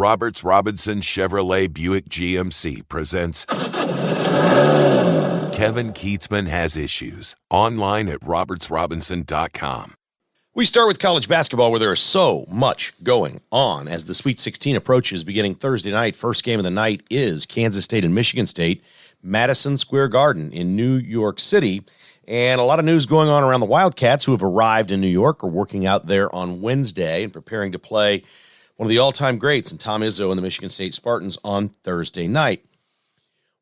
Roberts Robinson Chevrolet Buick GMC presents Kevin Keatsman Has Issues, online at robertsrobinson.com. We start with college basketball, where there is so much going on as the Sweet 16 approaches beginning Thursday night. First game of the night is Kansas State and Michigan State, Madison Square Garden in New York City. And a lot of news going on around the Wildcats, who have arrived in New York, are working out there on Wednesday and preparing to play one of the all-time greats in Tom Izzo and the Michigan State Spartans on Thursday night.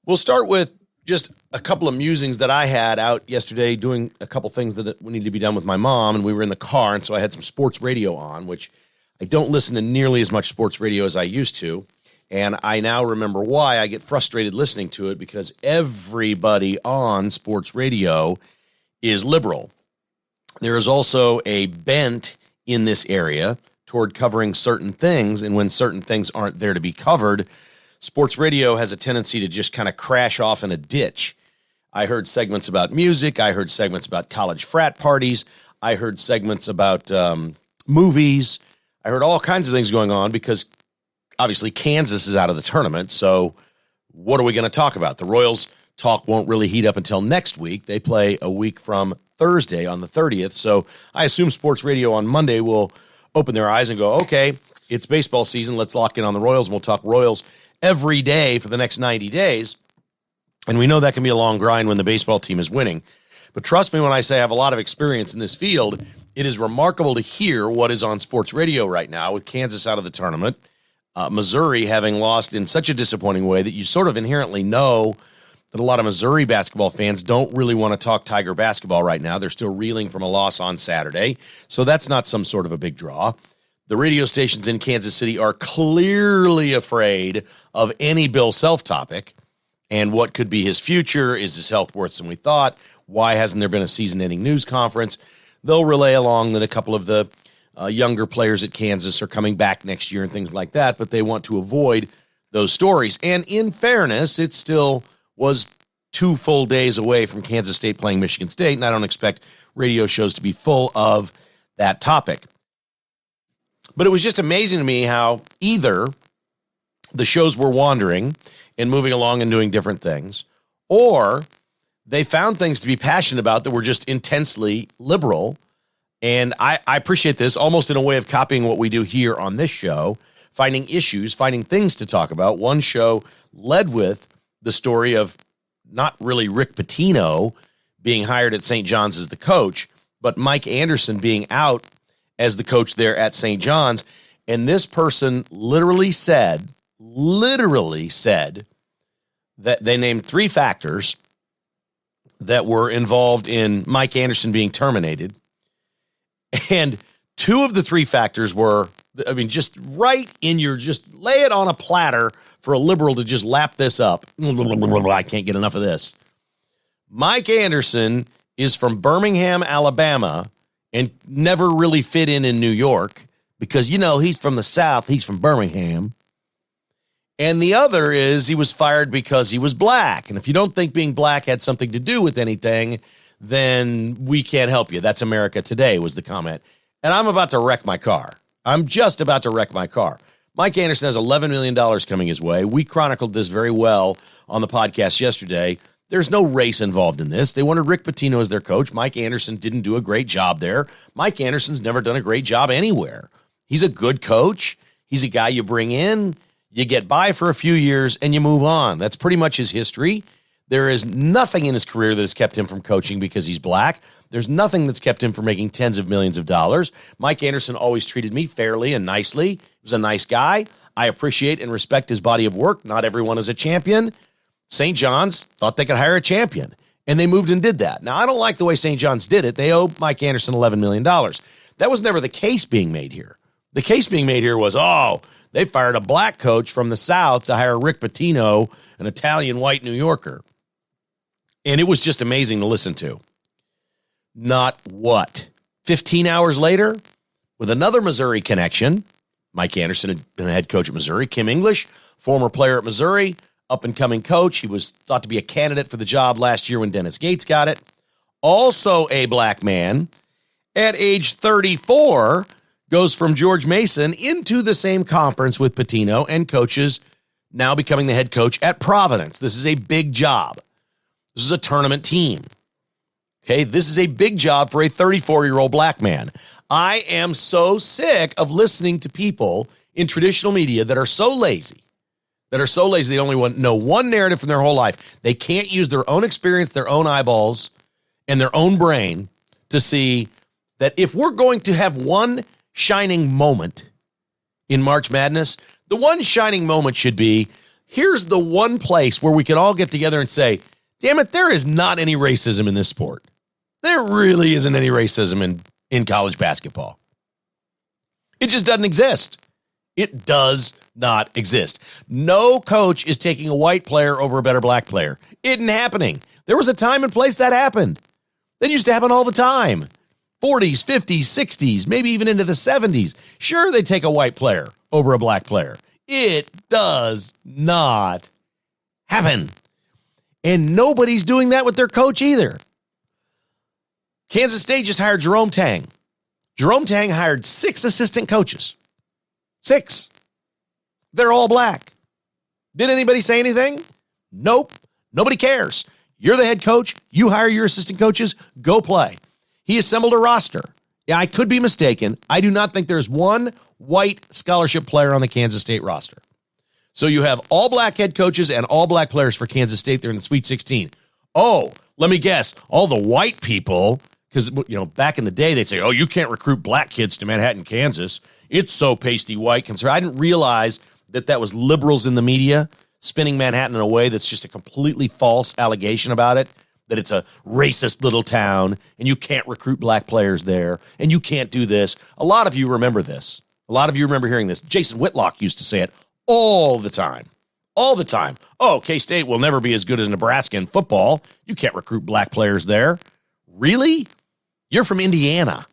We'll start with just a couple of musings that I had out yesterday doing a couple things that needed to be done with my mom, and we were in the car, and so I had some sports radio on, which I don't listen to nearly as much sports radio as I used to, and I now remember why I get frustrated listening to it, because everybody on sports radio is liberal. There is also a bent in this area toward covering certain things, and when certain things aren't there to be covered, sports radio has a tendency to just kind of crash off in a ditch. I heard segments about music. I heard segments about college frat parties. I heard segments about movies. I heard all kinds of things going on because obviously Kansas is out of the tournament. So what are we going to talk about? The Royals talk won't really heat up until next week. They play a week from Thursday on the 30th. So I assume sports radio on Monday will open their eyes and go, okay, it's baseball season. Let's lock in on the Royals, and we'll talk Royals every day for the next 90 days. And we know that can be a long grind when the baseball team is winning. But trust me when I say I have a lot of experience in this field, it is remarkable to hear what is on sports radio right now with Kansas out of the tournament, Missouri having lost in such a disappointing way that you sort of inherently know that a lot of Missouri basketball fans don't really want to talk Tiger basketball right now. They're still reeling from a loss on Saturday, so that's not some sort of a big draw. The radio stations in Kansas City are clearly afraid of any Bill Self topic and what could be his future. Is his health worse than we thought? Why hasn't there been a season-ending news conference? They'll relay along that a couple of the younger players at Kansas are coming back next year and things like that, but they want to avoid those stories. And in fairness, it still was 2 full days away from Kansas State playing Michigan State, and I don't expect radio shows to be full of that topic. But it was just amazing to me how either the shows were wandering and moving along and doing different things, or they found things to be passionate about that were just intensely liberal. And I appreciate this almost in a way of copying what we do here on this show, finding issues, finding things to talk about. One show led with the story of not really Rick Pitino being hired at St. John's as the coach, but Mike Anderson being out as the coach there at St. John's. And this person literally said that they named 3 factors that were involved in Mike Anderson being terminated. And 2 of the 3 factors were, I mean, just right in your, just lay it on a platter for a liberal to just lap this up. I can't get enough of this. Mike Anderson is from Birmingham, Alabama, and never really fit in New York because, you know, he's from the South. He's from Birmingham. And the other is he was fired because he was black. And if you don't think being black had something to do with anything, then we can't help you. That's America today, was the comment. And I'm about to wreck my car. I'm just about to wreck my car. Mike Anderson has $11 million coming his way. We chronicled this very well on the podcast yesterday. There's no race involved in this. They wanted Rick Pitino as their coach. Mike Anderson didn't do a great job there. Mike Anderson's never done a great job anywhere. He's a good coach. He's a guy you bring in, you get by for a few years, and you move on. That's pretty much his history. There is nothing in his career that has kept him from coaching because he's black. There's nothing that's kept him from making tens of millions of dollars. Mike Anderson always treated me fairly and nicely. He was a nice guy. I appreciate and respect his body of work. Not everyone is a champion. St. John's thought they could hire a champion, and they moved and did that. Now, I don't like the way St. John's did it. They owe Mike Anderson $11 million. That was never the case being made here. The case being made here was, they fired a black coach from the South to hire Rick Pitino, an Italian white New Yorker. And it was just amazing to listen to. Not what? 15 hours later, with another Missouri connection, Mike Anderson had been a head coach at Missouri. Kim English, former player at Missouri, up-and-coming coach. He was thought to be a candidate for the job last year when Dennis Gates got it. Also a black man, at age 34, goes from George Mason into the same conference with Pitino and coaches now becoming the head coach at Providence. This is a big job. This is a tournament team. Okay, this is a big job for a 34-year-old black man. I am so sick of listening to people in traditional media that are so lazy, they only know one narrative from their whole life. They can't use their own experience, their own eyeballs, and their own brain to see that if we're going to have one shining moment in March Madness, the one shining moment should be, here's the one place where we can all get together and say, damn it, there is not any racism in this sport. There really isn't any racism in college basketball. It just doesn't exist. It does not exist. No coach is taking a white player over a better black player. It isn't happening. There was a time and place that happened. That used to happen all the time. 40s, 50s, 60s, maybe even into the 70s. Sure, they take a white player over a black player. It does not happen. And nobody's doing that with their coach either. Kansas State just hired Jerome Tang. Jerome Tang hired 6 assistant coaches. 6. They're all black. Did anybody say anything? Nope. Nobody cares. You're the head coach. You hire your assistant coaches. Go play. He assembled a roster. Yeah, I could be mistaken. I do not think there's one white scholarship player on the Kansas State roster. So you have all black head coaches and all black players for Kansas State. They're in the Sweet 16. Oh, let me guess. All the white people, because, back in the day, they'd say, oh, you can't recruit black kids to Manhattan, Kansas. It's so pasty white. I didn't realize that was liberals in the media spinning Manhattan in a way that's just a completely false allegation about it, that it's a racist little town and you can't recruit black players there and you can't do this. A lot of you remember this. A lot of you remember hearing this. Jason Whitlock used to say it all the time. All the time. Oh, K-State will never be as good as Nebraska in football. You can't recruit black players there. Really? You're from Indiana.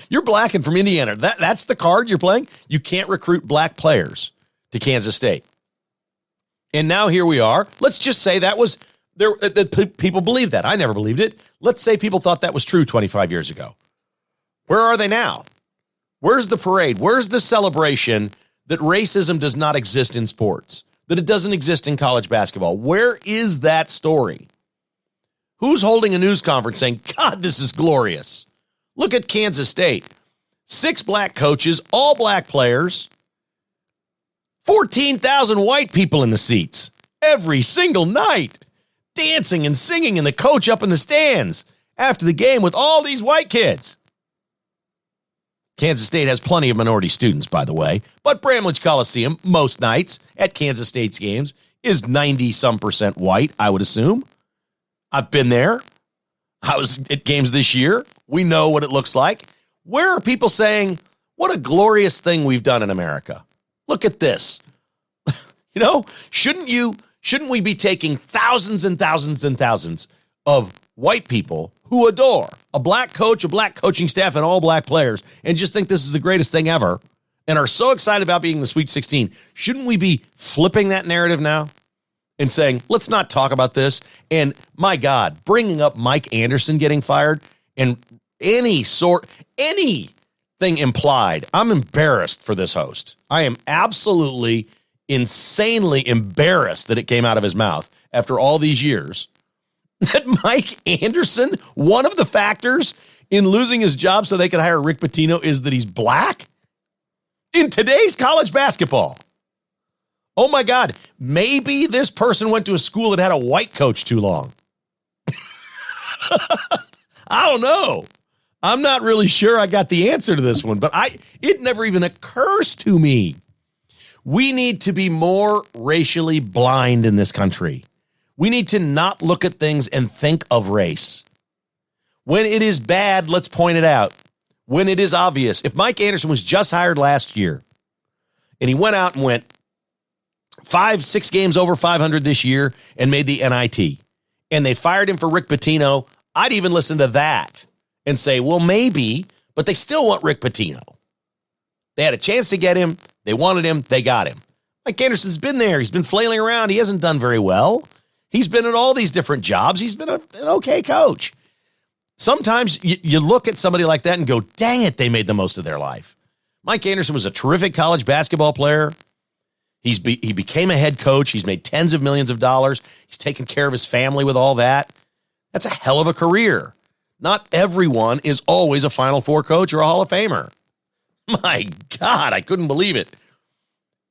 You're black and from Indiana. That's the card you're playing? You can't recruit black players to Kansas State. And now here we are. Let's just say that was there. People believe that. I never believed it. Let's say people thought that was true 25 years ago. Where are they now? Where's the parade? Where's the celebration that racism does not exist in sports, that it doesn't exist in college basketball? Where is that story? Who's holding a news conference saying, God, this is glorious? Look at Kansas State. 6 black coaches, all black players, 14,000 white people in the seats every single night, dancing and singing, and the coach up in the stands after the game with all these white kids. Kansas State has plenty of minority students, by the way, but Bramlage Coliseum, most nights at Kansas State's games, is 90-some% white, I would assume. I've been there. I was at games this year. We know what it looks like. Where are people saying, what a glorious thing we've done in America? Look at this. Shouldn't we be taking thousands and thousands and thousands of white people who adore a black coach, a black coaching staff, and all black players, and just think this is the greatest thing ever, and are so excited about being in the Sweet 16? Shouldn't we be flipping that narrative now and saying, let's not talk about this? And my God, bringing up Mike Anderson getting fired and anything implied. I'm embarrassed for this host. I am absolutely insanely embarrassed that it came out of his mouth after all these years that Mike Anderson, one of the factors in losing his job so they could hire Rick Pitino, is that he's black in today's college basketball. Oh my God, maybe this person went to a school that had a white coach too long. I don't know. I'm not really sure I got the answer to this one, but it never even occurs to me. We need to be more racially blind in this country. We need to not look at things and think of race. When it is bad, let's point it out. When it is obvious. If Mike Anderson was just hired last year and he went out and went 5-6 games over 500 this year and made the NIT, and they fired him for Rick Pitino, I'd even listen to that and say, well, maybe, but they still want Rick Pitino. They had a chance to get him. They wanted him. They got him. Mike Anderson's been there. He's been flailing around. He hasn't done very well. He's been at all these different jobs. He's been an okay coach. Sometimes you look at somebody like that and go, dang it, they made the most of their life. Mike Anderson was a terrific college basketball player. He became a head coach. He's made tens of millions of dollars. He's taken care of his family with all that. That's a hell of a career. Not everyone is always a Final Four coach or a Hall of Famer. My God, I couldn't believe it.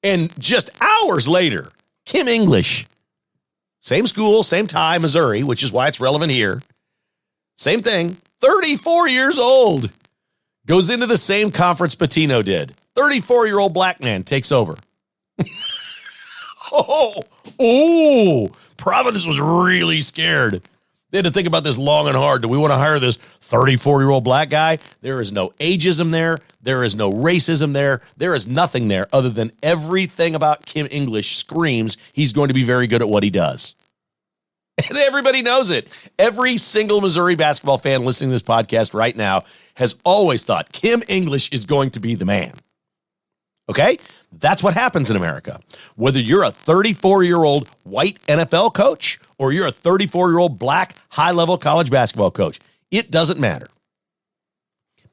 And just hours later, Kim English, same school, same time, Missouri, which is why it's relevant here. Same thing, 34 years old, goes into the same conference Pitino did. 34-year-old black man takes over. Providence was really scared. They had to think about this long and hard. Do we want to hire this 34-year-old black guy? There is no ageism there. There is no racism there. There is nothing there other than everything about Kim English screams he's going to be very good at what he does. And everybody knows it. Every single Missouri basketball fan listening to this podcast right now has always thought Kim English is going to be the man. Okay? That's what happens in America. Whether you're a 34-year-old white NFL coach or you're a 34-year-old black high-level college basketball coach, it doesn't matter.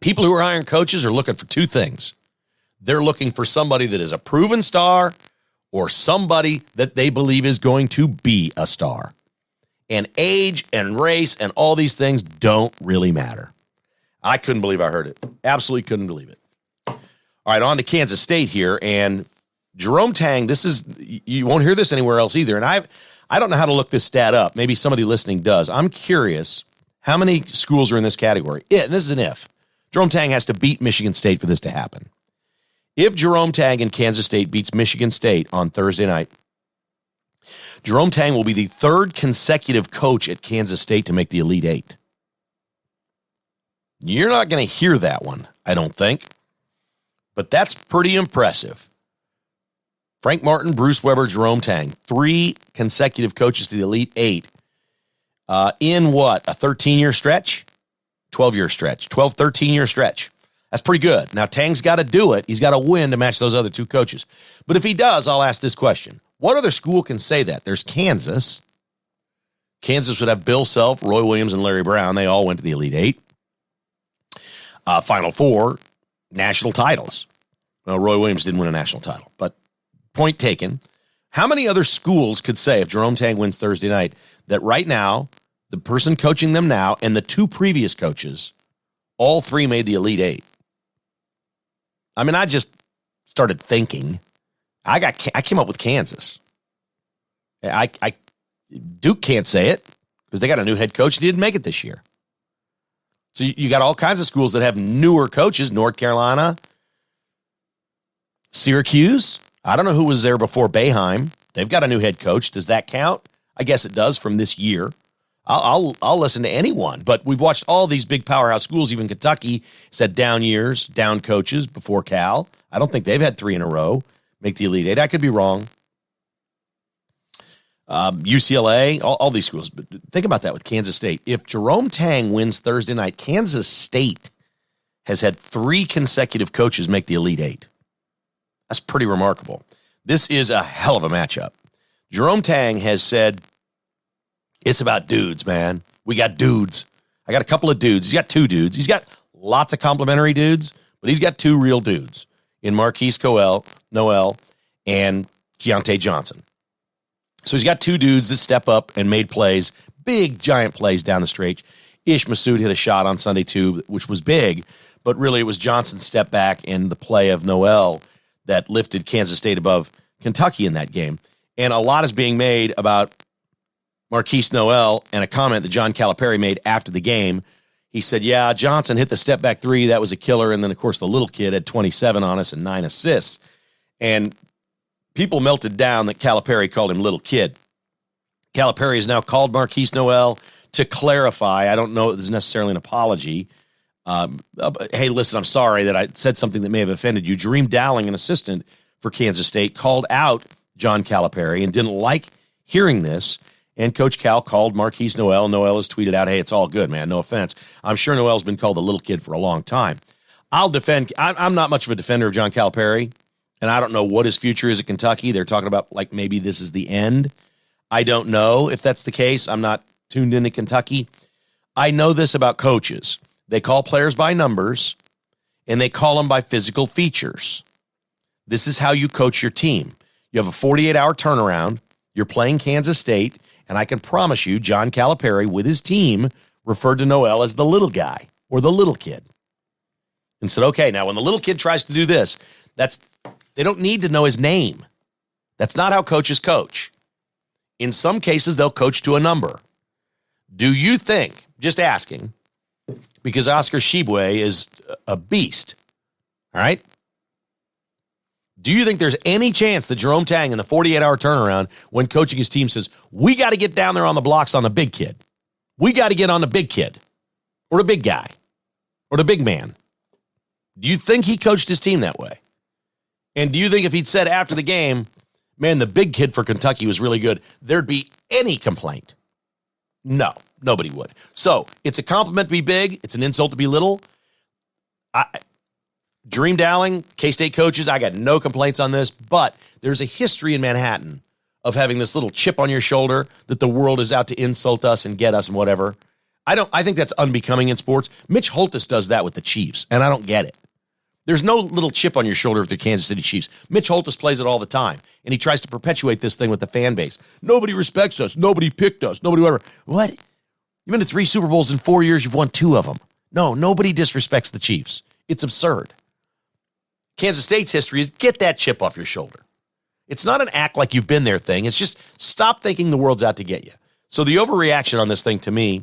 People who are hiring coaches are looking for two things. They're looking for somebody that is a proven star or somebody that they believe is going to be a star. And age and race and all these things don't really matter. I couldn't believe I heard it. Absolutely couldn't believe it. All right, on to Kansas State here. And Jerome Tang, you won't hear this anywhere else either. And I don't know how to look this stat up. Maybe somebody listening does. I'm curious how many schools are in this category. Yeah, and this is an if. Jerome Tang has to beat Michigan State for this to happen. If Jerome Tang and Kansas State beats Michigan State on Thursday night, Jerome Tang will be the third consecutive coach at Kansas State to make the Elite Eight. You're not going to hear that one, I don't think. But that's pretty impressive. Frank Martin, Bruce Weber, Jerome Tang, 3 consecutive coaches to the Elite Eight in what, a 13-year stretch? 12-year stretch, 13-year stretch. That's pretty good. Now, Tang's got to do it. He's got to win to match those other 2 coaches. But if he does, I'll ask this question. What other school can say that? There's Kansas. Kansas would have Bill Self, Roy Williams, and Larry Brown. They all went to the Elite Eight. Final Four, national titles. Well, Roy Williams didn't win a national title, but point taken. How many other schools could say, if Jerome Tang wins Thursday night, that right now, the person coaching them now and the 2 previous coaches, all 3 made the Elite Eight? I mean, I just started thinking. I came up with Kansas. Duke can't say it because they got a new head coach and didn't make it this year. So you got all kinds of schools that have newer coaches. North Carolina, Syracuse. I don't know who was there before Boeheim. They've got a new head coach. Does that count? I guess it does from this year. I'll listen to anyone. But we've watched all these big powerhouse schools. Even Kentucky said down years, down coaches before Cal. I don't think they've had 3 in a row make the Elite Eight. I could be wrong. UCLA, all these schools. But think about that with Kansas State. If Jerome Tang wins Thursday night, Kansas State has had 3 consecutive coaches make the Elite Eight. That's pretty remarkable. This is a hell of a matchup. Jerome Tang has said, it's about dudes, man. We got dudes. I got a couple of dudes. He's got 2 dudes. He's got lots of complimentary dudes, but he's got 2 real dudes in Markquis Nowell and Keontae Johnson. So he's got 2 dudes that step up and made plays, big, giant plays down the stretch. Ish Massoud hit a shot on Sunday, too, which was big, but really it was Johnson's step back and the play of Nowell that lifted Kansas State above Kentucky in that game. And a lot is being made about Markquis Nowell and a comment that John Calipari made after the game. He said, yeah, Johnson hit the step-back 3. That was a killer. And then, of course, the little kid had 27 on us and 9 assists. And people melted down that Calipari called him little kid. Calipari has now called Markquis Nowell to clarify. I don't know if this is necessarily an apology. Hey, listen, I'm sorry that I said something that may have offended you. Jareem Dowling, an assistant for Kansas State, called out John Calipari and didn't like hearing this. And Coach Cal called Markquis Nowell. Nowell has tweeted out, hey, it's all good, man. No offense. I'm sure Nowell's been called a little kid for a long time. I'll defend. I'm not much of a defender of John Calipari, and I don't know what his future is at Kentucky. They're talking about, like, maybe this is the end. I don't know if that's the case. I'm not tuned into Kentucky. I know this about coaches. They call players by numbers, and they call them by physical features. This is how you coach your team. You have a 48-hour turnaround. You're playing Kansas State, and I can promise you John Calipari with his team referred to Nowell as the little guy or the little kid and said, okay, now when the little kid tries to do this, they don't need to know his name. That's not how coaches coach. In some cases, they'll coach to a number. Do you think, just asking, because Oscar Tshiebwe is a beast, all right? Do you think there's any chance that Jerome Tang in the 48-hour turnaround when coaching his team says, we got to get down there on the blocks on the big kid. We got to get on the big kid or the big guy or the big man. Do you think he coached his team that way? And do you think if he'd said after the game, man, the big kid for Kentucky was really good, there'd be any complaint? No, nobody would. So it's a compliment to be big. It's an insult to be little. Dream Dowling, K-State coaches, I got no complaints on this, but there's a history in Manhattan of having this little chip on your shoulder that the world is out to insult us and get us and whatever. I think that's unbecoming in sports. Mitch Holthus does that with the Chiefs, and I don't get it. There's no little chip on your shoulder with the Kansas City Chiefs. Mitch Holthus plays it all the time, and he tries to perpetuate this thing with the fan base. Nobody respects us. Nobody picked us. Nobody whatever. What? You've been to 3 Super Bowls in 4 years. You've won 2 of them. No, nobody disrespects the Chiefs. It's absurd. Kansas State's history is get that chip off your shoulder. It's not an act like you've been there thing. It's just stop thinking the world's out to get you. So the overreaction on this thing to me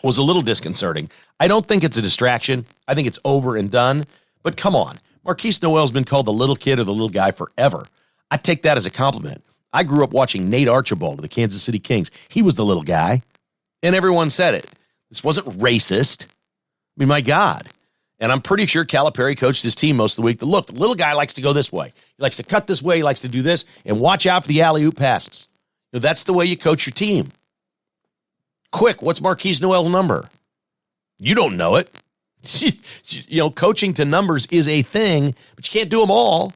was a little disconcerting. I don't think it's a distraction. I think it's over and done. But come on. Markquis Nowell's been called the little kid or the little guy forever. I take that as a compliment. I grew up watching Nate Archibald of the Kansas City Kings. He was the little guy. And everyone said it. This wasn't racist. I mean, my God. And I'm pretty sure Calipari coached his team most of the week. Look, the little guy likes to go this way. He likes to cut this way. He likes to do this. And watch out for the alley-oop passes. You know, that's the way you coach your team. Quick, what's Markquis Nowell's number? You don't know it. You know, coaching to numbers is a thing, but you can't do them all.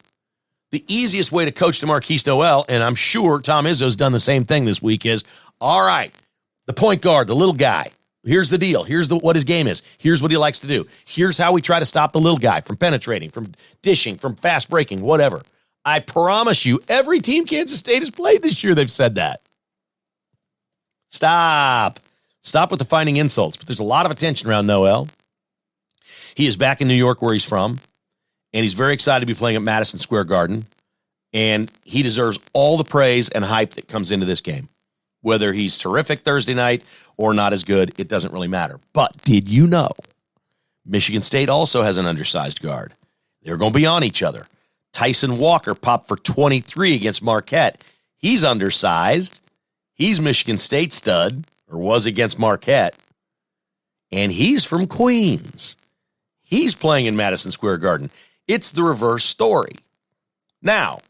The easiest way to coach to Markquis Nowell, and I'm sure Tom Izzo's done the same thing this week, is, all right, the point guard, the little guy. Here's the deal. Here's what his game is. Here's what he likes to do. Here's how we try to stop the little guy from penetrating, from dishing, from fast breaking, whatever. I promise you, every team Kansas State has played this year, they've said that. Stop. Stop with the finding insults. But there's a lot of attention around Nowell. He is back in New York where he's from, and he's very excited to be playing at Madison Square Garden, and he deserves all the praise and hype that comes into this game. Whether he's terrific Thursday night or not as good, it doesn't really matter. But did you know Michigan State also has an undersized guard? They're going to be on each other. Tyson Walker popped for 23 against Marquette. He's undersized. He's Michigan State stud, or was against Marquette. And he's from Queens. He's playing in Madison Square Garden. It's the reverse story. Now,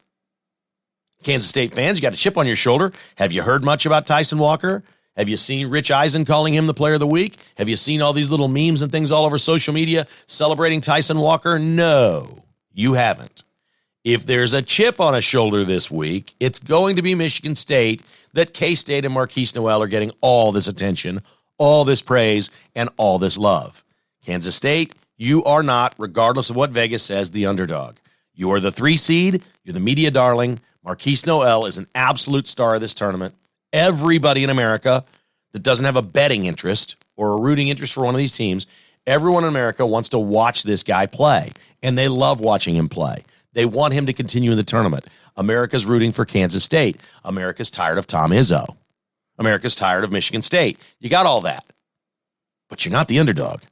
Kansas State fans, you got a chip on your shoulder. Have you heard much about Tyson Walker? Have you seen Rich Eisen calling him the player of the week? Have you seen all these little memes and things all over social media celebrating Tyson Walker? No, you haven't. If there's a chip on a shoulder this week, it's going to be Michigan State, that K-State and Markquis Nowell are getting all this attention, all this praise, and all this love. Kansas State, you are not, regardless of what Vegas says, the underdog. You are the 3 seed. You're the media darling. Markquis Nowell is an absolute star of this tournament. Everybody in America that doesn't have a betting interest or a rooting interest for one of these teams, everyone in America wants to watch this guy play, and they love watching him play. They want him to continue in the tournament. America's rooting for Kansas State. America's tired of Tom Izzo. America's tired of Michigan State. You got all that. But you're not the underdog.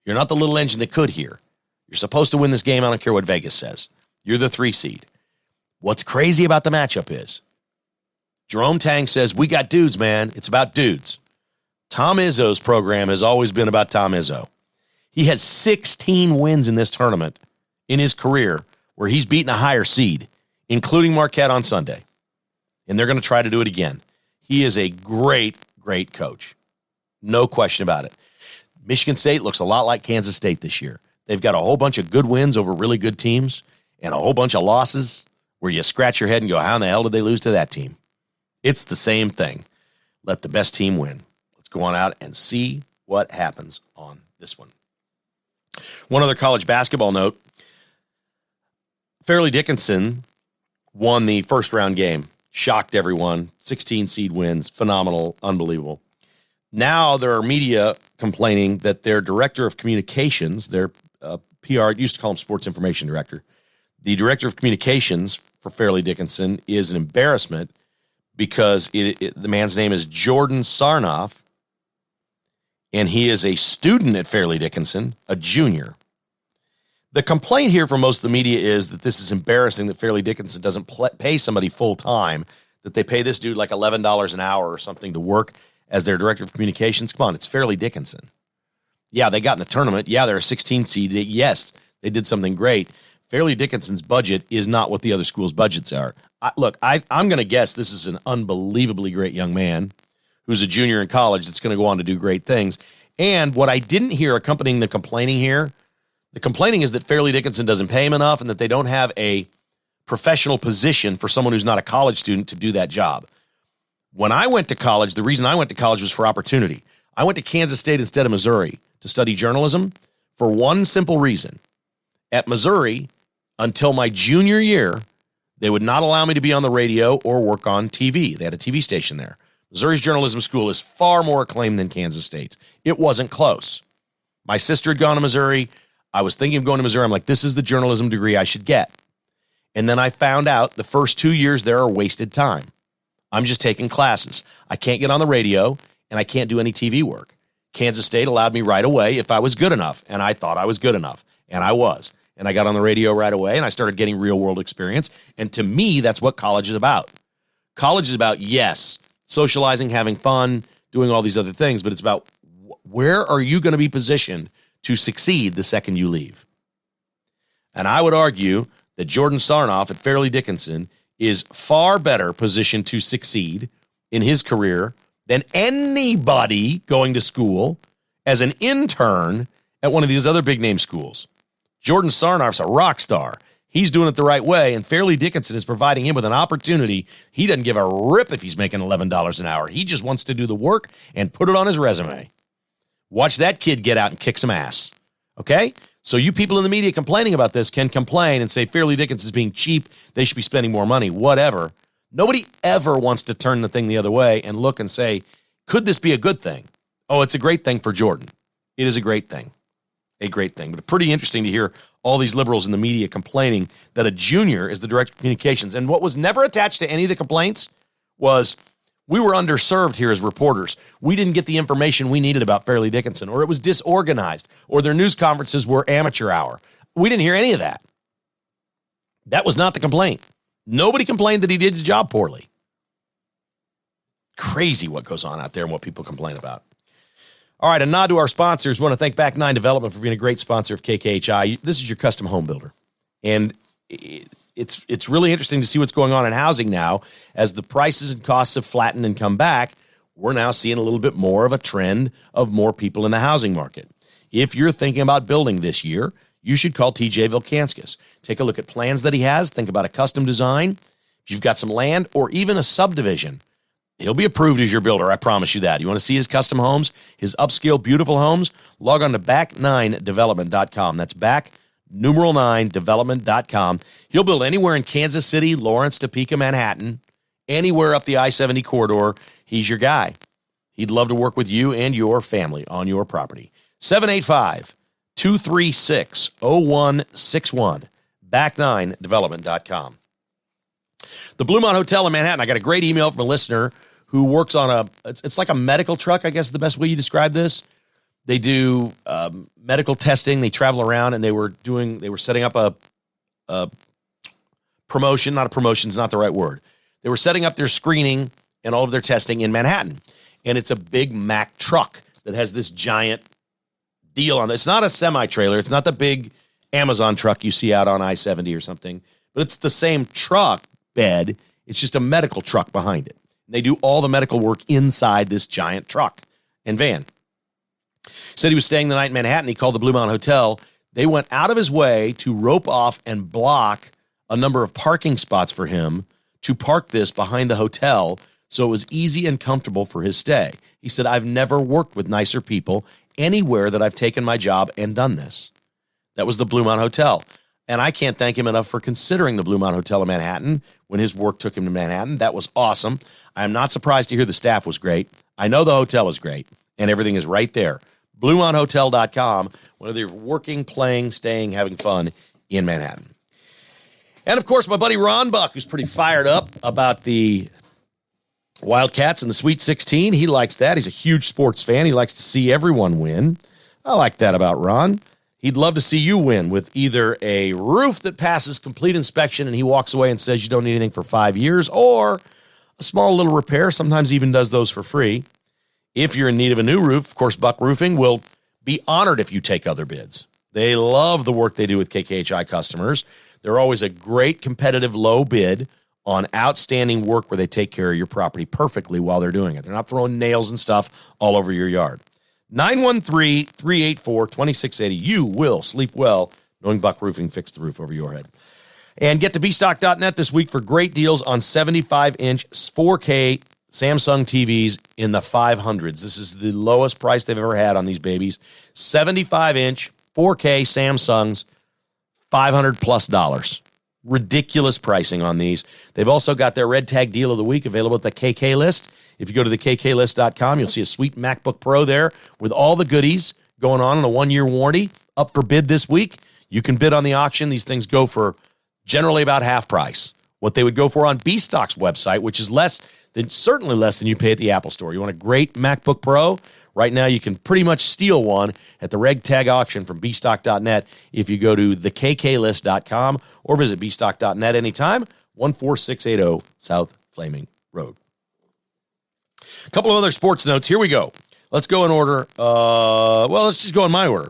You're not the little engine that could here. You're supposed to win this game. I don't care what Vegas says. You're the 3 seed. What's crazy about the matchup is Jerome Tang says, we got dudes, man. It's about dudes. Tom Izzo's program has always been about Tom Izzo. He has 16 wins in this tournament in his career where he's beaten a higher seed, including Marquette on Sunday. And they're going to try to do it again. He is a great, great coach. No question about it. Michigan State looks a lot like Kansas State this year. They've got a whole bunch of good wins over really good teams and a whole bunch of losses where you scratch your head and go, how in the hell did they lose to that team? It's the same thing. Let the best team win. Let's go on out and see what happens on this one. One other college basketball note. Fairleigh Dickinson won the first-round game. Shocked everyone. 16 seed wins. Phenomenal. Unbelievable. Now there are media complaining that their director of communications, their PR, used to call him sports information director, the director of communications for Fairleigh Dickinson is an embarrassment because the man's name is Jordan Sarnoff, and he is a student at Fairleigh Dickinson, a junior. The complaint here from most of the media is that this is embarrassing that Fairleigh Dickinson doesn't pay somebody full-time, that they pay this dude like $11 an hour or something to work as their director of communications. Come on, it's Fairleigh Dickinson. Yeah, they got in the tournament. Yeah, they're a 16 seed. Yes, they did something great. Fairleigh Dickinson's budget is not what the other schools' budgets are. I'm going to guess this is an unbelievably great young man who's a junior in college that's going to go on to do great things. And what I didn't hear accompanying the complaining here, the complaining is that Fairleigh Dickinson doesn't pay him enough and that they don't have a professional position for someone who's not a college student to do that job. When I went to college, the reason I went to college was for opportunity. I went to Kansas State instead of Missouri to study journalism for one simple reason. At Missouri, until my junior year, they would not allow me to be on the radio or work on TV. They had a TV station there. Missouri's journalism school is far more acclaimed than Kansas State's. It wasn't close. My sister had gone to Missouri. I was thinking of going to Missouri. I'm like, this is the journalism degree I should get. And then I found out the first 2 years there are wasted time. I'm just taking classes. I can't get on the radio, and I can't do any TV work. Kansas State allowed me right away if I was good enough, and I thought I was good enough, and I was. And I got on the radio right away, and I started getting real-world experience. And to me, that's what college is about. College is about, yes, socializing, having fun, doing all these other things, but it's about where are you going to be positioned to succeed the second you leave. And I would argue that Jordan Sarnoff at Fairleigh Dickinson is far better positioned to succeed in his career than anybody going to school as an intern at one of these other big-name schools. Jordan Sarnoff's a rock star. He's doing it the right way, and Fairleigh Dickinson is providing him with an opportunity. He doesn't give a rip if he's making $11 an hour. He just wants to do the work and put it on his resume. Watch that kid get out and kick some ass, okay? So you people in the media complaining about this can complain and say Fairleigh Dickinson's being cheap, they should be spending more money, whatever. Nobody ever wants to turn the thing the other way and look and say, could this be a good thing? Oh, it's a great thing for Jordan. It is a great thing. A great thing. But pretty interesting to hear all these liberals in the media complaining that a junior is the director of communications. And what was never attached to any of the complaints was we were underserved here as reporters. We didn't get the information we needed about Fairleigh Dickinson, or it was disorganized, or their news conferences were amateur hour. We didn't hear any of that. That was not the complaint. Nobody complained that he did the job poorly. Crazy what goes on out there and what people complain about. All right, a nod to our sponsors. We want to thank Back 9 Development for being a great sponsor of KKHI. This is your custom home builder. And it's really interesting to see what's going on in housing now. As the prices and costs have flattened and come back, we're now seeing a little bit more of a trend of more people in the housing market. If you're thinking about building this year, you should call TJ Vilkanskis. Take a look at plans that he has. Think about a custom design. If you've got some land or even a subdivision, he'll be approved as your builder, I promise you that. You want to see his custom homes, his upscale, beautiful homes? Log on to back9development.com. That's back9development.com. He'll build anywhere in Kansas City, Lawrence, Topeka, Manhattan, anywhere up the I-70 corridor. He's your guy. He'd love to work with you and your family on your property. 785-236-0161. back9development.com. The Bluemont Hotel in Manhattan. I got a great email from a listener who works on it's like a medical truck, I guess is the best way you describe this. They do medical testing. They travel around, and they were setting up a promotion. Not a promotion is not the right word. They were setting up their screening and all of their testing in Manhattan. And it's a big Mack truck that has this giant deal on it. It's not a semi-trailer. It's not the big Amazon truck you see out on I-70 or something. But it's the same truck bed. It's just a medical truck behind it. They do all the medical work inside this giant truck and van. Said he was staying the night in Manhattan. He called the Bluemont Hotel. They went out of his way to rope off and block a number of parking spots for him to park this behind the hotel so it was easy and comfortable for his stay. He said, I've never worked with nicer people anywhere that I've taken my job and done this. That was the Blue Mountain Hotel. And I can't thank him enough for considering the Blue Mountain Hotel in Manhattan when his work took him to Manhattan. That was awesome. I am not surprised to hear the staff was great. I know the hotel is great, and everything is right there. BlueMountainHotel.com, whether you're working, playing, staying, having fun in Manhattan. And, of course, my buddy Ron Buck, who's pretty fired up about the Wildcats and the Sweet 16. He likes that. He's a huge sports fan. He likes to see everyone win. I like that about Ron. He'd love to see you win with either a roof that passes complete inspection and he walks away and says you don't need anything for 5 years, or a small little repair. Sometimes he even does those for free. If you're in need of a new roof, of course, Buck Roofing will be honored if you take other bids. They love the work they do with KKHI customers. They're always a great competitive low bid on outstanding work where they take care of your property perfectly while they're doing it. They're not throwing nails and stuff all over your yard. 913-384-2680. You will sleep well knowing Buck Roofing fixed the roof over your head. And get to bstock.net this week for great deals on 75-inch 4K Samsung TVs in the 500s. This is the lowest price they've ever had on these babies. 75-inch 4K Samsungs, $500+. Ridiculous pricing on these. They've also got their Red Tag Deal of the Week available at the KK List. If you go to the kklist.com, you'll see a sweet MacBook Pro there with all the goodies going on a 1-year warranty. Up for bid this week. You can bid on the auction. These things go for generally about half price. What they would go for on bstock's website, which is certainly less than you pay at the Apple Store. You want a great MacBook Pro? Right now, you can pretty much steal one at the Reg Tag auction from bstock.net if you go to thekklist.com or visit bstock.net anytime, 14680 South Flaming Road. A couple of other sports notes. Here we go. Let's go in order. Let's just go in my order.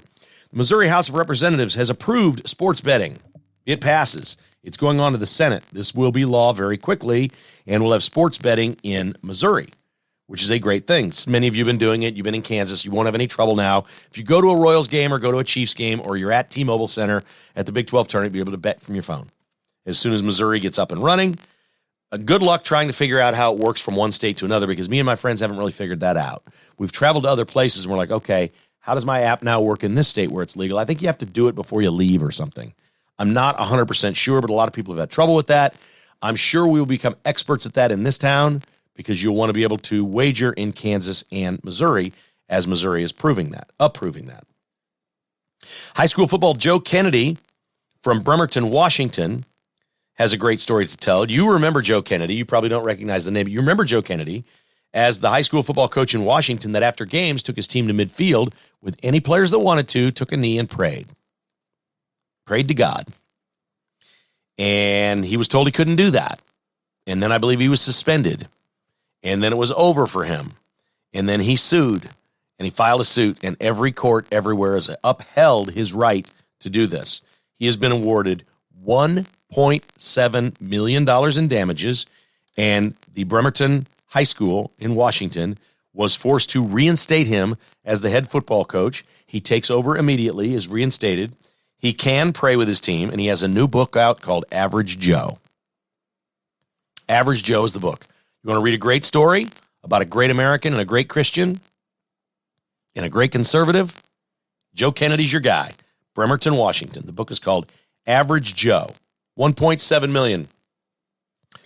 The Missouri House of Representatives has approved sports betting. It passes. It's going on to the Senate. This will be law very quickly, and we'll have sports betting in Missouri, which is a great thing. Many of you have been doing it. You've been in Kansas. You won't have any trouble now. If you go to a Royals game or go to a Chiefs game or you're at T-Mobile Center at the Big 12 tournament, you'll be able to bet from your phone. As soon as Missouri gets up and running, good luck trying to figure out how it works from one state to another, because me and my friends haven't really figured that out. We've traveled to other places, and we're like, okay, how does my app now work in this state where it's legal? I think you have to do it before you leave or something. I'm not 100% sure, but a lot of people have had trouble with that. I'm sure we will become experts at that in this town, because you'll want to be able to wager in Kansas and Missouri, as Missouri is approving that. High school football Joe Kennedy from Bremerton, Washington, has a great story to tell. You remember Joe Kennedy. You probably don't recognize the name, but you remember Joe Kennedy as the high school football coach in Washington that after games took his team to midfield with any players that wanted to, took a knee and prayed. Prayed to God. And he was told he couldn't do that. And then I believe he was suspended. And then it was over for him. And then he sued. And he filed a suit. And every court everywhere has upheld his right to do this. He has been awarded $1.7 million in damages. And the Bremerton High School in Washington was forced to reinstate him as the head football coach. He takes over immediately, is reinstated. He can pray with his team, and he has a new book out called Average Joe. Average Joe is the book. You want to read a great story about a great American and a great Christian and a great conservative? Joe Kennedy's your guy. Bremerton, Washington. The book is called Average Joe. $1.7 million.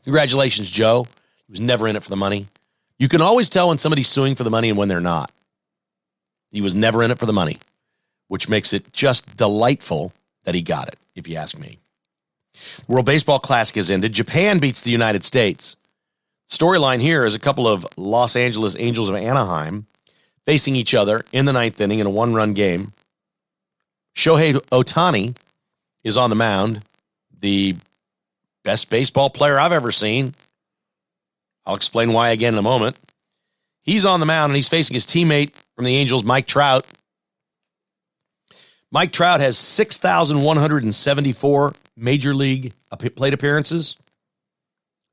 Congratulations, Joe. He was never in it for the money. You can always tell when somebody's suing for the money and when they're not. He was never in it for the money, which makes it just delightful that he got it, if you ask me. The World Baseball Classic has ended. Japan beats the United States. Storyline here is a couple of Los Angeles Angels of Anaheim facing each other in the ninth inning in a one-run game. Shohei Ohtani is on the mound, the best baseball player I've ever seen. I'll explain why again in a moment. He's on the mound, and he's facing his teammate from the Angels, Mike Trout. Mike Trout has 6,174 Major League plate appearances.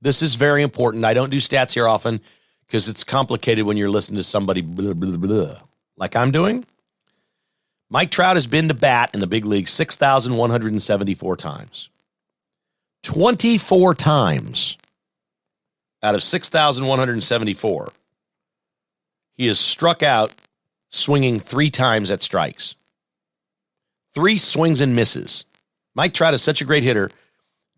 This is very important. I don't do stats here often because it's complicated when you're listening to somebody blah, blah, blah, like I'm doing. Mike Trout has been to bat in the big league 6,174 times. 24 times out of 6,174, he has struck out swinging 3 times at strikes. 3 swings and misses. Mike Trout is such a great hitter.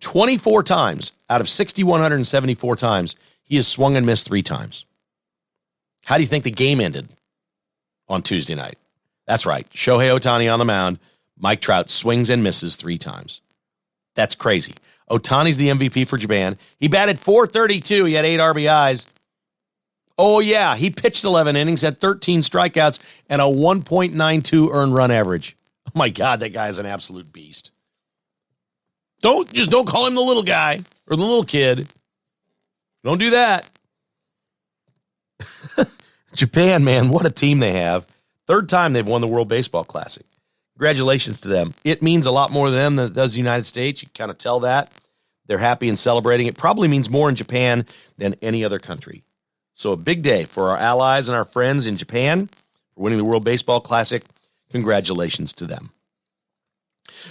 24 times out of 6,174 times, he has swung and missed 3 times. How do you think the game ended on Tuesday night? That's right. Shohei Ohtani on the mound. Mike Trout swings and misses 3 times. That's crazy. Ohtani's the MVP for Japan. He batted .432. He had 8 RBIs. Oh, yeah. He pitched 11 innings, had 13 strikeouts, and a 1.92 earned run average. Oh, my God, that guy is an absolute beast. Don't call him the little guy or the little kid. Don't do that. Japan, man, what a team they have. 3rd time they've won the World Baseball Classic. Congratulations to them. It means a lot more to them than it does the United States. You can kind of tell that. They're happy and celebrating. It probably means more in Japan than any other country. So a big day for our allies and our friends in Japan for winning the World Baseball Classic. Congratulations to them.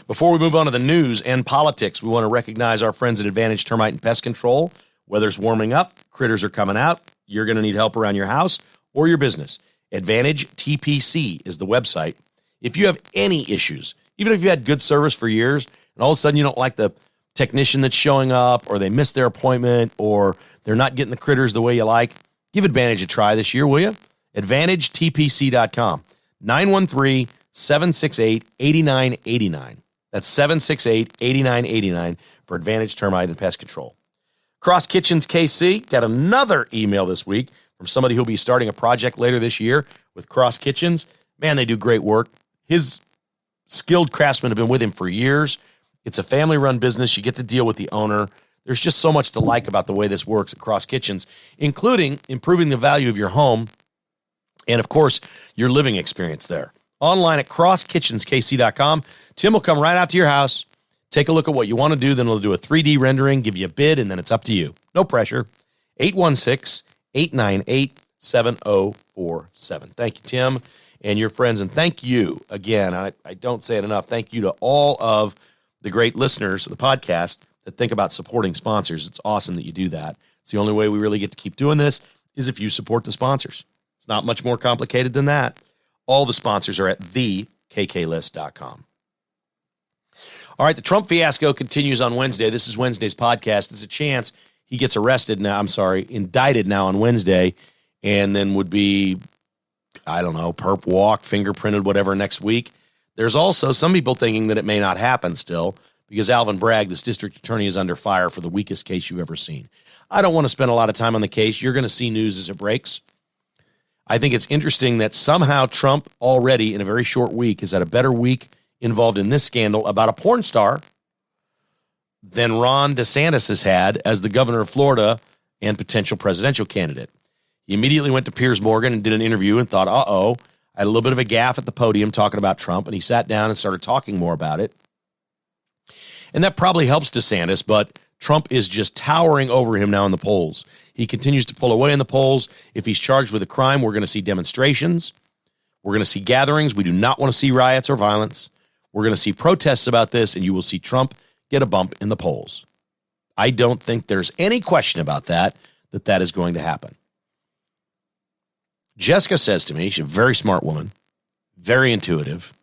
Before we move on to the news and politics, we want to recognize our friends at Advantage Termite and Pest Control. Weather's warming up. Critters are coming out. You're going to need help around your house or your business. Advantage TPC is the website. If you have any issues, even if you had good service for years, and all of a sudden you don't like the technician that's showing up, or they missed their appointment, or they're not getting the critters the way you like, give Advantage a try this year, will you? AdvantageTPC.com. 913-768-8989. That's 768-8989 for Advantage Termite and Pest Control. Cross Kitchens KC got another email this week from somebody who'll be starting a project later this year with Cross Kitchens. Man, they do great work. His skilled craftsmen have been with him for years. It's a family-run business. You get to deal with the owner. There's just so much to like about the way this works at Cross Kitchens, including improving the value of your home and, of course, your living experience there. Online at crosskitchenskc.com. Tim will come right out to your house, take a look at what you want to do, then he'll do a 3D rendering, give you a bid, and then it's up to you. No pressure. 816-898-7047. Thank you, Tim, and your friends. And thank you, again, I don't say it enough, thank you to all of the great listeners of the podcast that think about supporting sponsors. It's awesome that you do that. It's the only way we really get to keep doing this is if you support the sponsors. It's not much more complicated than that. All the sponsors are at thekklist.com. All right, the Trump fiasco continues on Wednesday. This is Wednesday's podcast. There's a chance he gets indicted now on Wednesday, and then would be, perp walk, fingerprinted, whatever, next week. There's also some people thinking that it may not happen still because Alvin Bragg, this district attorney, is under fire for the weakest case you've ever seen. I don't want to spend a lot of time on the case. You're going to see news as it breaks. I think it's interesting that somehow Trump already in a very short week has had a better week involved in this scandal about a porn star than Ron DeSantis has had as the governor of Florida and potential presidential candidate. He immediately went to Piers Morgan and did an interview and thought, I had a little bit of a gaffe at the podium talking about Trump, and he sat down and started talking more about it. And that probably helps DeSantis, but Trump is just towering over him now in the polls. He continues to pull away in the polls. If he's charged with a crime, we're going to see demonstrations. We're going to see gatherings. We do not want to see riots or violence. We're going to see protests about this, and you will see Trump get a bump in the polls. I don't think there's any question about that is going to happen. Jessica says to me, she's a very smart woman, very intuitive,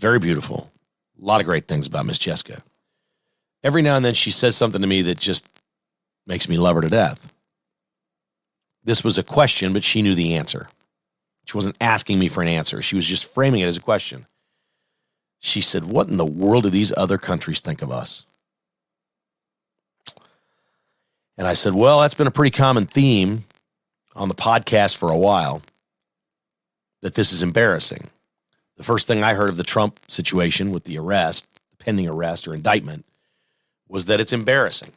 very beautiful. A lot of great things about Miss Jessica. Every now and then she says something to me that just makes me love her to death. This was a question, but she knew the answer. She wasn't asking me for an answer. She was just framing it as a question. She said, what in the world do these other countries think of us? And I said, well, that's been a pretty common theme on the podcast for a while, that this is embarrassing. The first thing I heard of the Trump situation with the arrest, the pending arrest or indictment, was that it's embarrassing.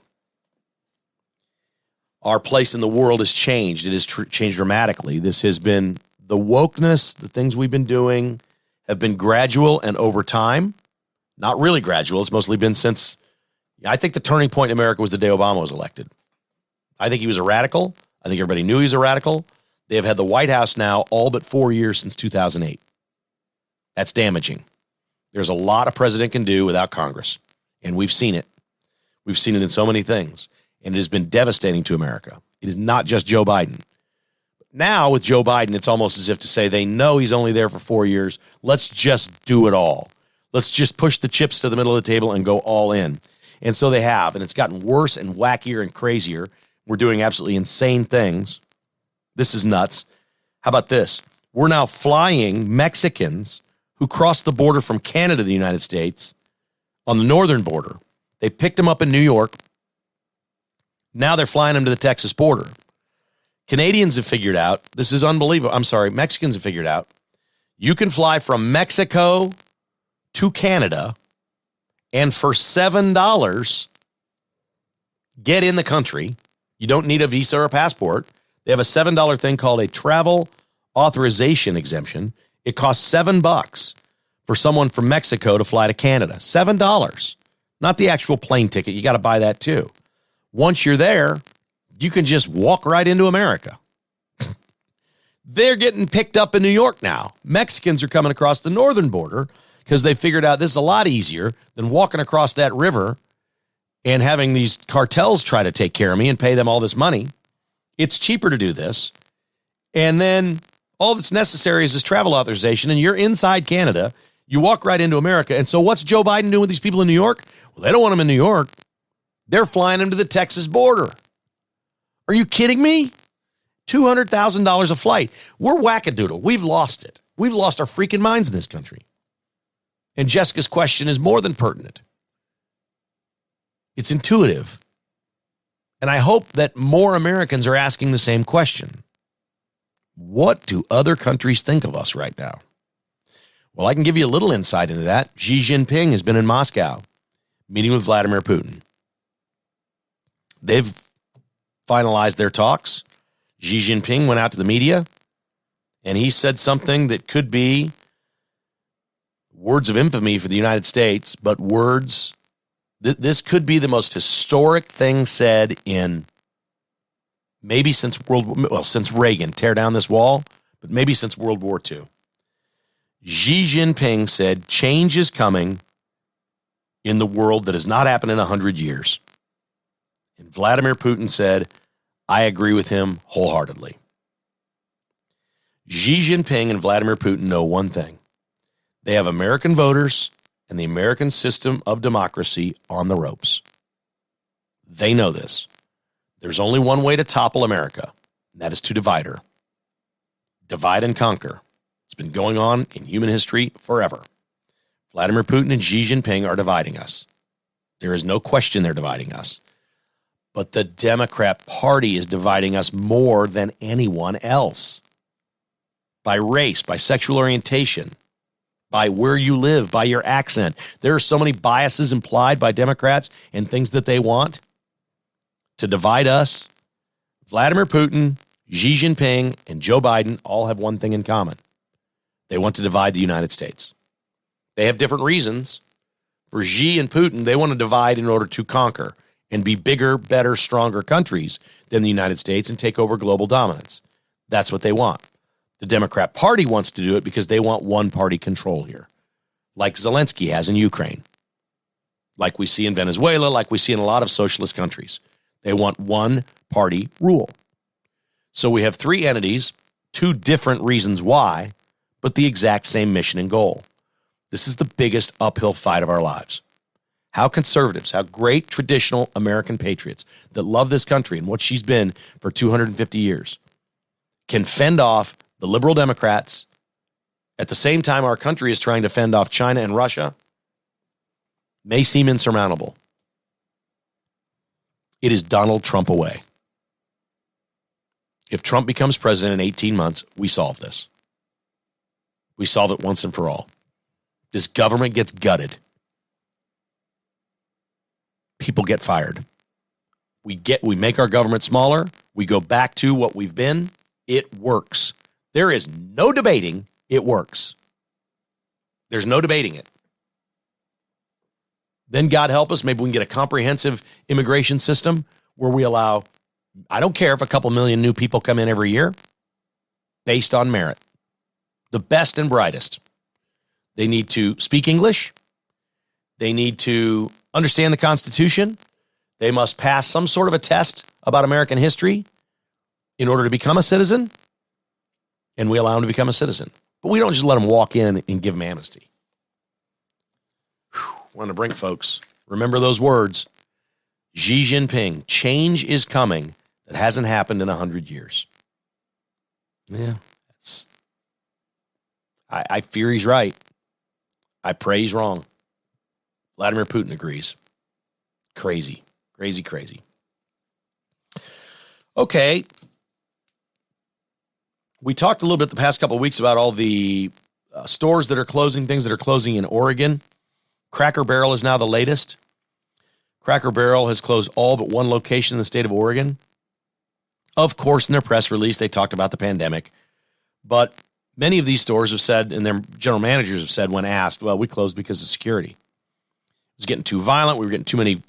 Our place in the world has changed. It has changed dramatically. This has been the wokeness, the things we've been doing have been gradual and over time. Not really gradual. It's mostly been since, I think the turning point in America was the day Obama was elected. I think he was a radical. I think everybody knew he was a radical. They have had the White House now all but 4 years since 2008. That's damaging. There's a lot a president can do without Congress, and we've seen it. We've seen it in so many things. and it has been devastating to America. It is not just Joe Biden. Now, with Joe Biden, it's almost as if to say they know he's only there for 4 years. Let's just do it all. Let's just push the chips to the middle of the table and go all in. And so they have, and it's gotten worse and wackier and crazier. We're doing absolutely insane things. This is nuts. How about this? We're now flying Mexicans who crossed the border from Canada to the United States on the northern border. They picked them up in New York. Now they're flying them to the Texas border. Canadians have figured out, this is unbelievable. Mexicans have figured out, you can fly from Mexico to Canada and for $7 get in the country. You don't need a visa or a passport. They have a $7 thing called a travel authorization exemption. It costs $7 for someone from Mexico to fly to Canada. $7. Not the actual plane ticket. You got to buy that too. Once you're there, you can just walk right into America. They're getting picked up in New York now. Mexicans are coming across the northern border because they figured out this is a lot easier than walking across that river and having these cartels try to take care of me and pay them all this money. It's cheaper to do this. And then all that's necessary is this travel authorization, and you're inside Canada. You walk right into America. And so what's Joe Biden doing with these people in New York? Well, they don't want them in New York. They're flying them to the Texas border. Are you kidding me? $200,000 a flight. We're wackadoodle. We've lost it. We've lost our freaking minds in this country. And Jessica's question is more than pertinent. It's intuitive. And I hope that more Americans are asking the same question. What do other countries think of us right now? Well, I can give you a little insight into that. Xi Jinping has been in Moscow, meeting with Vladimir Putin. They've finalized their talks. Xi Jinping went out to the media, and he said something that could be words of infamy for the United States, but words, this could be the most historic thing said in maybe since Reagan, tear down this wall, but maybe since World War II. Xi Jinping said, change is coming in the world that has not happened in 100 years. And Vladimir Putin said, I agree with him wholeheartedly. Xi Jinping and Vladimir Putin know one thing. They have American voters and the American system of democracy on the ropes. They know this. There's only one way to topple America, and that is to divide her. Divide and conquer. It's been going on in human history forever. Vladimir Putin and Xi Jinping are dividing us. There is no question they're dividing us. But the Democrat Party is dividing us more than anyone else. By race, by sexual orientation, by where you live, by your accent. There are so many biases implied by Democrats and things that they want to divide us. Vladimir Putin, Xi Jinping, and Joe Biden all have one thing in common. They want to divide the United States. They have different reasons. For Xi and Putin, they want to divide in order to conquer and be bigger, better, stronger countries than the United States and take over global dominance. That's what they want. The Democrat Party wants to do it because they want one-party control here, like Zelensky has in Ukraine, like we see in Venezuela, like we see in a lot of socialist countries. They want one-party rule. So we have three entities, two different reasons why, but the exact same mission and goal. This is the biggest uphill fight of our lives. How conservatives, how great traditional American patriots that love this country and what she's been for 250 years can fend off the liberal Democrats at the same time our country is trying to fend off China and Russia may seem insurmountable. It is Donald Trump away. If Trump becomes president in 18 months, we solve this. We solve it once and for all. This government gets gutted. People get fired. We make our government smaller. We go back to what we've been. It works. There is no debating it works. There's no debating it. Then God help us, maybe we can get a comprehensive immigration system where we allow, I don't care if a couple million new people come in every year, based on merit. The best and brightest. They need to speak English. They need to understand the Constitution. They must pass some sort of a test about American history in order to become a citizen, and we allow them to become a citizen. But we don't just let them walk in and give them amnesty. Want to bring, folks. Remember those words. Xi Jinping, change is coming that hasn't happened in 100 years. Yeah, I fear he's right. I pray he's wrong. Vladimir Putin agrees. Crazy, crazy, crazy. Okay. We talked a little bit the past couple of weeks about all the stores that are closing, things that are closing in Oregon. Cracker Barrel is now the latest. Cracker Barrel has closed all but one location in the state of Oregon. Of course, in their press release, they talked about the pandemic. But many of these stores have said, and their general managers have said when asked, well, we closed because of security. It was getting too violent. We were getting too many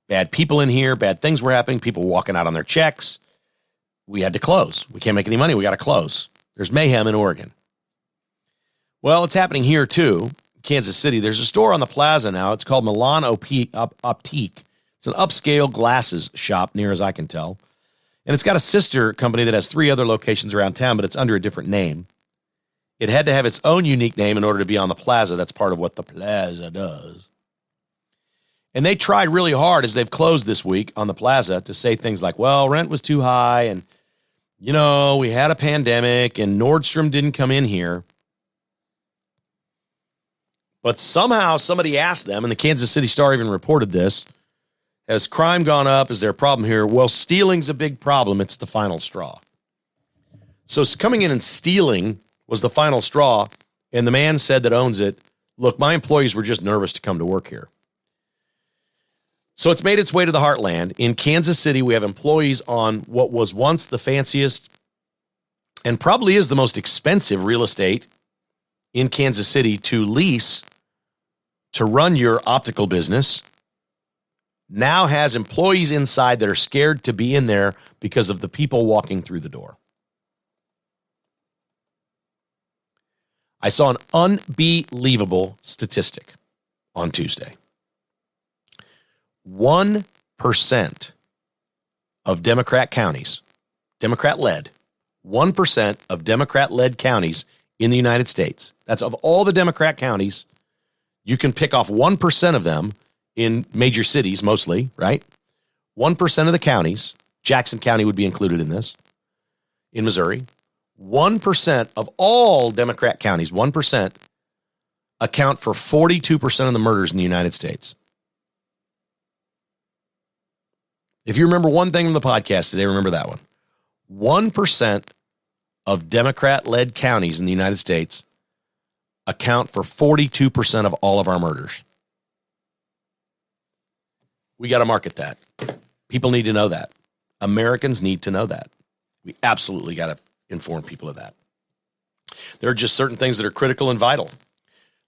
bad people in here. Bad things were happening. People walking out on their checks. We had to close. We can't make any money. We got to close. There's mayhem in Oregon. Well, it's happening here too. Kansas City. There's a store on the plaza now. It's called Milan Optique. It's an upscale glasses shop near as I can tell. And it's got a sister company that has 3 other locations around town, but it's under a different name. It had to have its own unique name in order to be on the plaza. That's part of what the plaza does. And they tried really hard as they've closed this week on the plaza to say things like, well, rent was too high and, you know, we had a pandemic and Nordstrom didn't come in here. But somehow somebody asked them, and the Kansas City Star even reported this, has crime gone up? Is there a problem here? Well, stealing's a big problem. It's the final straw. So coming in and stealing was the final straw, and the man said that owns it, look, my employees were just nervous to come to work here. So it's made its way to the heartland. In Kansas City, we have employees on what was once the fanciest and probably is the most expensive real estate in Kansas City to lease to run your optical business, now has employees inside that are scared to be in there because of the people walking through the door. I saw an unbelievable statistic on Tuesday. 1% of Democrat counties, Democrat-led, 1% of Democrat-led counties in the United States, that's of all the Democrat counties, you can pick off 1% of them in major cities mostly, right? 1% of the counties, Jackson County would be included in this, in Missouri. 1% of all Democrat counties, 1%, account for 42% of the murders in the United States. If you remember one thing from the podcast today, remember that one. 1% of Democrat-led counties in the United States account for 42% of all of our murders. We got to market that. People need to know that. Americans need to know that. We absolutely got to inform people of that. There are just certain things that are critical and vital,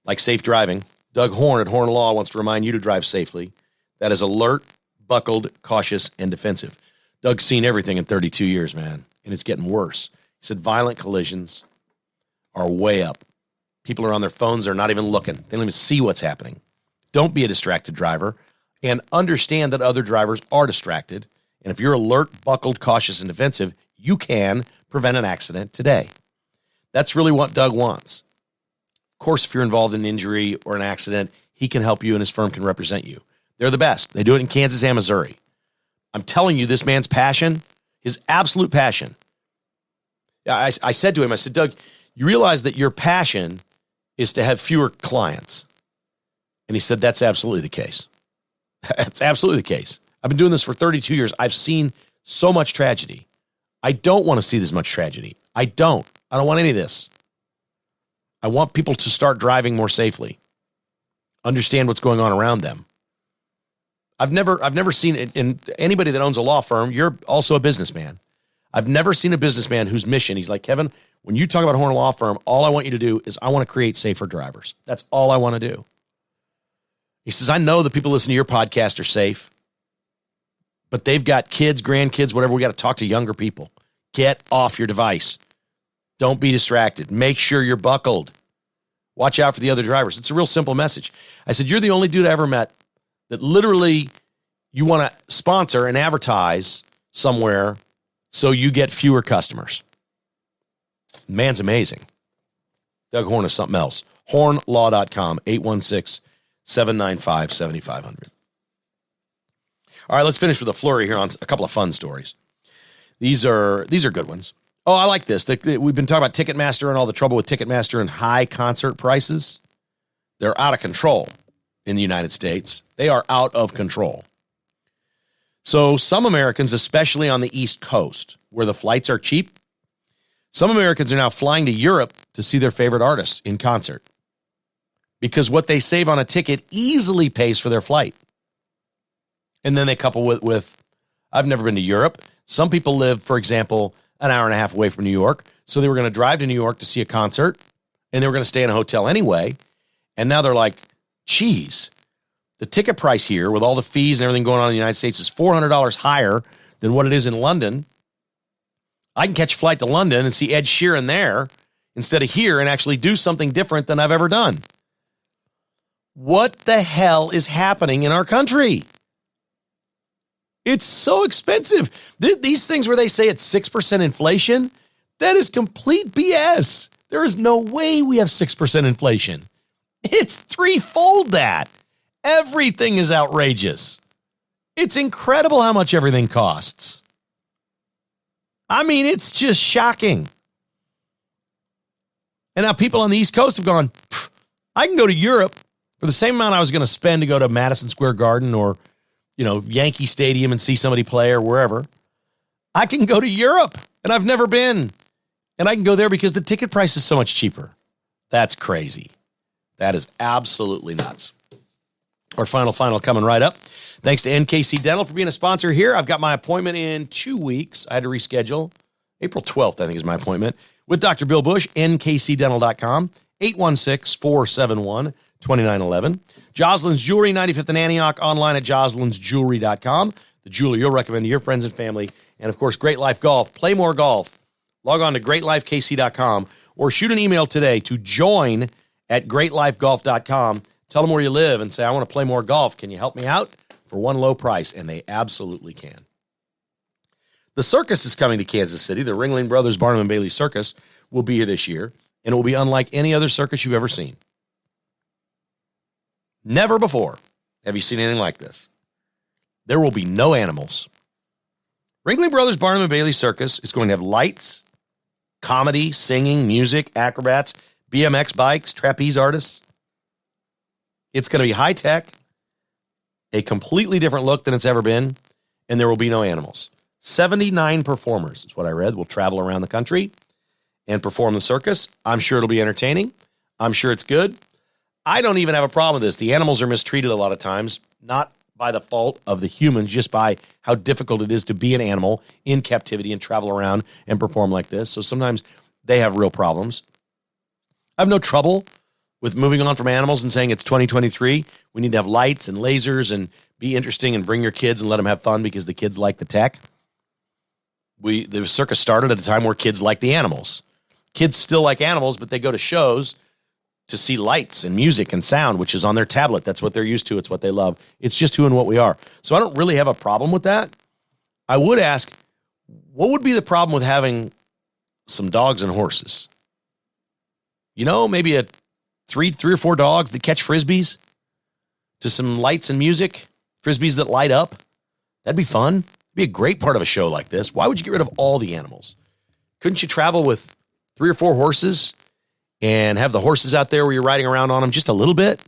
like safe driving. Doug Horn at Horn Law wants to remind you to drive safely. That is alert, buckled, cautious, and defensive. Doug's seen everything in 32 years, man, and it's getting worse. He said violent collisions are way up. People are on their phones. They're not even looking. They don't even see what's happening. Don't be a distracted driver, and understand that other drivers are distracted. And if you're alert, buckled, cautious, and defensive, you can prevent an accident today. That's really what Doug wants. Of course, if you're involved in an injury or an accident, he can help you and his firm can represent you. They're the best. They do it in Kansas and Missouri. I'm telling you, this man's passion, his absolute passion. I said to him, I said, Doug, you realize that your passion is to have fewer clients. And he said, that's absolutely the case. That's absolutely the case. I've been doing this for 32 years. I've seen so much tragedy. I don't want to see this much tragedy. I don't want any of this. I want people to start driving more safely. Understand what's going on around them. I've never seen it in anybody that owns a law firm. You're also a businessman. I've never seen a businessman whose mission, he's like, Kevin, when you talk about Horn Law Firm, all I want you to do is I want to create safer drivers. That's all I want to do. He says, I know that people listening to your podcast are safe, but they've got kids, grandkids, whatever. We got to talk to younger people. Get off your device. Don't be distracted. Make sure you're buckled. Watch out for the other drivers. It's a real simple message. I said, you're the only dude I ever met that literally you want to sponsor and advertise somewhere so you get fewer customers. Man's amazing. Doug Horn is something else. Hornlaw.com, 816-795-7500. All right, let's finish with a flurry here on a couple of fun stories. These are good ones. Oh, I like this. We've been talking about Ticketmaster and all the trouble with Ticketmaster and high concert prices. They're out of control in the United States. They are out of control. So some Americans, especially on the East Coast, where the flights are cheap, some Americans are now flying to Europe to see their favorite artists in concert because what they save on a ticket easily pays for their flight. And then they couple with I've never been to Europe. Some people live, for example, an hour and a half away from New York. So they were going to drive to New York to see a concert, and they were going to stay in a hotel anyway. And now they're like, geez, the ticket price here with all the fees and everything going on in the United States is $400 higher than what it is in London. I can catch a flight to London and see Ed Sheeran there instead of here and actually do something different than I've ever done. What the hell is happening in our country? It's so expensive. These things where they say it's 6% inflation, that is complete BS. There is no way we have 6% inflation. It's threefold that. Everything is outrageous. It's incredible how much everything costs. I mean, it's just shocking. And now people on the East Coast have gone, I can go to Europe for the same amount I was going to spend to go to Madison Square Garden or, Yankee Stadium and see somebody play or wherever. I can go to Europe, and I've never been. And I can go there because the ticket price is so much cheaper. That's crazy. That is absolutely nuts. Our final coming right up. Thanks to NKC Dental for being a sponsor here. I've got my appointment in 2 weeks. I had to reschedule. April 12th, I think, is my appointment with Dr. Bill Bush, nkcdental.com, 816-471-2911. Jocelyn's Jewelry, 95th and Antioch, online at joslynsjewelry.com. The jeweler you'll recommend to your friends and family. And, of course, Great Life Golf. Play more golf. Log on to greatlifekc.com or shoot an email today to join@greatlifegolf.com. Tell them where you live and say, I want to play more golf. Can you help me out for one low price? And they absolutely can. The circus is coming to Kansas City. The Ringling Brothers Barnum and Bailey Circus will be here this year, and it will be unlike any other circus you've ever seen. Never before have you seen anything like this. There will be no animals. Ringling Brothers Barnum and Bailey Circus is going to have lights, comedy, singing, music, acrobats, BMX bikes, trapeze artists. It's going to be high-tech, a completely different look than it's ever been, and there will be no animals. 79 performers is what I read will travel around the country and perform the circus. I'm sure it'll be entertaining. I'm sure it's good. I don't even have a problem with this. The animals are mistreated a lot of times, not by the fault of the humans, just by how difficult it is to be an animal in captivity and travel around and perform like this. So sometimes they have real problems. I have no trouble with moving on from animals and saying it's 2023. We need to have lights and lasers and be interesting and bring your kids and let them have fun because the kids like the tech. The circus started at a time where kids like the animals. Kids still like animals, but they go to shows to see lights and music and sound, which is on their tablet. That's what they're used to. It's what they love. It's just who and what we are. So I don't really have a problem with that. I would ask, what would be the problem with having some dogs and horses? Maybe three or four dogs that catch Frisbees to some lights and music, Frisbees that light up. That'd be fun. It'd be a great part of a show like this. Why would you get rid of all the animals? Couldn't you travel with 3 or 4 horses and have the horses out there where you're riding around on them just a little bit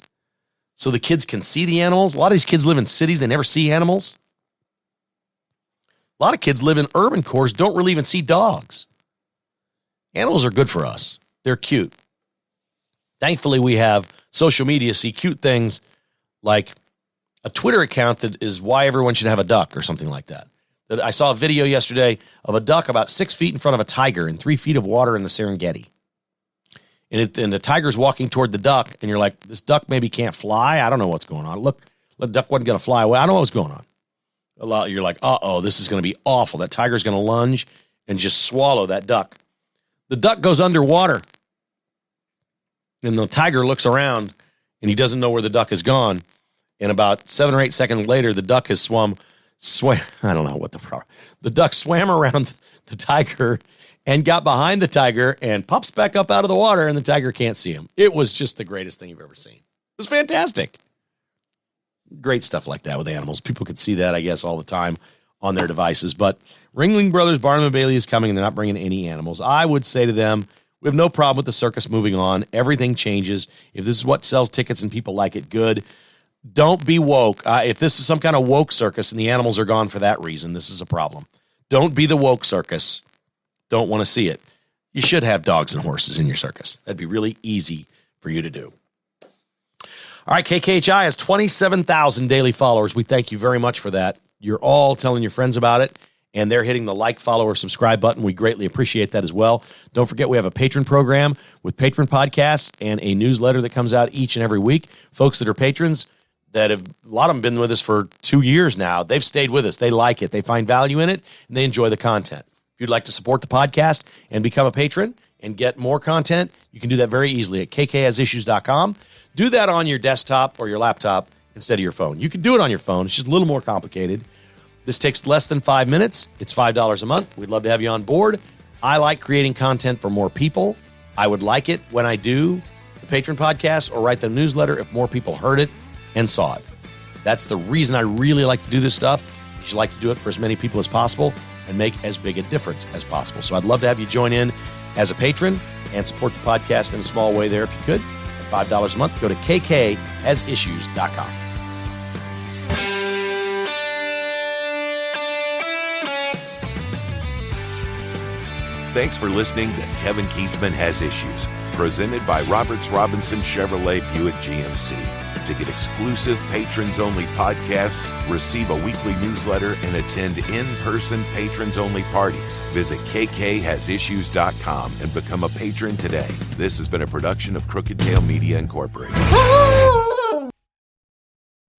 so the kids can see the animals? A lot of these kids live in cities. They never see animals. A lot of kids live in urban cores, don't really even see dogs. Animals are good for us. They're cute. Thankfully, we have social media, see cute things like a Twitter account that is why everyone should have a duck or something like that. I saw a video yesterday of a duck about 6 feet in front of a tiger in 3 feet of water in the Serengeti. And the tiger's walking toward the duck, and you're like, this duck maybe can't fly? I don't know what's going on. Look, the duck wasn't going to fly away. I don't know what's going on. You're like, uh-oh, this is going to be awful. That tiger's going to lunge and just swallow that duck. The duck goes underwater, and the tiger looks around, and he doesn't know where the duck has gone. And about 7 or 8 seconds later, the duck has swam. I don't know what the problem. The duck swam around the tiger and got behind the tiger and pops back up out of the water, and the tiger can't see him. It was just the greatest thing you've ever seen. It was fantastic. Great stuff like that with animals. People could see that, I guess, all the time on their devices. But Ringling Brothers Barnum & Bailey is coming, and they're not bringing any animals. I would say to them, we have no problem with the circus moving on. Everything changes. If this is what sells tickets and people like it, good. Don't be woke. If this is some kind of woke circus and the animals are gone for that reason, this is a problem. Don't be the woke circus. Don't want to see it. You should have dogs and horses in your circus. That'd be really easy for you to do. All right, KKHI has 27,000 daily followers. We thank you very much for that. You're all telling your friends about it, and they're hitting the like, follow, or subscribe button. We greatly appreciate that as well. Don't forget, we have a patron program with patron podcasts and a newsletter that comes out each and every week. Folks that are patrons, that have, a lot of them been with us for 2 years now. They've stayed with us. They like it. They find value in it, and they enjoy the content. If you'd like to support the podcast and become a patron and get more content, you can do that very easily at kkhasissues.com. Do that on your desktop or your laptop instead of your phone. You can do it on your phone. It's just a little more complicated. This takes less than 5 minutes. It's $5 a month. We'd love to have you on board. I like creating content for more people. I would like it when I do the patron podcast or write the newsletter if more people heard it and saw it. That's the reason I really like to do this stuff. You should like to do it for as many people as possible and make as big a difference as possible. So I'd love to have you join in as a patron and support the podcast in a small way there if you could. At $5 a month, go to kkhasissues.com. Thanks for listening to Kevin Keatsman Has Issues, presented by Roberts Robinson Chevrolet Buick GMC. To get exclusive patrons-only podcasts, receive a weekly newsletter, and attend in-person patrons-only parties, visit kkhasissues.com and become a patron today. This has been a production of Crooked Tail Media Incorporated.